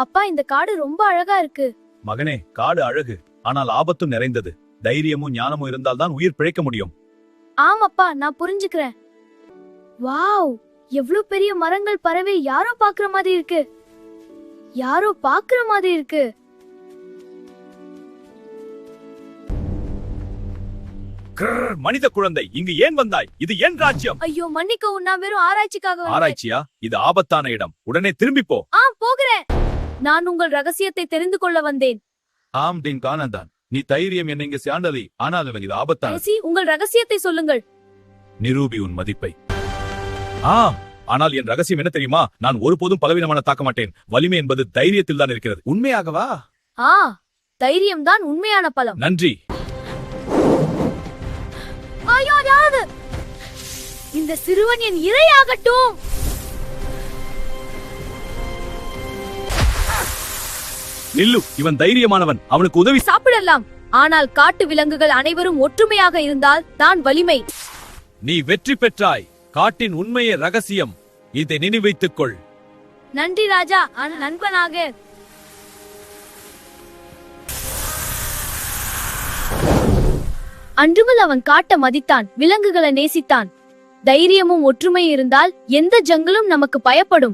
அப்பா, இந்த காடு ரொம்ப அழகா இருக்கு. மகனே, காடு அழகு, ஆனால் ஆபத்தும் நிறைந்தது. தைரியமும் ஞானமும் இருந்தால்தான் உயிர் பிழைக்க முடியும். ஆமாப்பா, நான் புரிஞ்சுக்கிறேன். வாவ், எவ்ளோ பெரிய மரங்கள், பறவை, யாரோ பாக்குற மாதிரி இருக்கு. யாரோ பாக்குற மாதிரி இருக்கு. மனித குழந்தை, இங்கு ஏன் வந்தாய்? இது என் ராஜ்யம். ஐயோ, மன்னிக்கவும், நான் வெறும் ஆராய்ச்சிக்காக வந்தேன். ஆராய்ச்சியா? இது ஆபத்தான இடம். உடனே திரும்பி போ. போகிறேன். நான் உங்கள் ரகசியத்தை தெரிந்து கொள்ள வந்தேன். ஆம், டின் கானந்தான். நீ தைரியம் என்னை இங்கு சாண்டலி, ஆனால் இது ஆபத்தான. பேசி உங்கள் ரகசியத்தை சொல்லுங்கள். நிரூபி உன் மதிப்பை. ஆனால் என் ரகசியம் என்ன தெரியுமா? நான் ஒருபோதும் பலவீனமான தாக்க மாட்டேன். வலிமை என்பது தைரியத்தில் தான் இருக்கிறது. உண்மையாகவா? தைரியம்தான் உண்மையான பலம். நன்றி. இந்த சிறுவன் என் இரையாகட்டும். நில்லு, இவன் தைரியமானவன். அவனுக்கு உதவி சாப்பிடலாம். ஆனால் காட்டு விலங்குகள் அனைவரும் ஒற்றுமையாக இருந்தால் தான் வலிமை. நீ வெற்றி பெற்றாய். காட்டின் உண்மையே ரகசியம். இதை நினைவைத்துக் கொள். நன்றி ராஜா, நண்பனாக. அன்றுமல் அவன் காட்ட மதித்தான், விலங்குகளை நேசித்தான். தைரியமும் ஒற்றுமை இருந்தால் எந்த ஜங்கலும் நமக்கு பயப்படும்.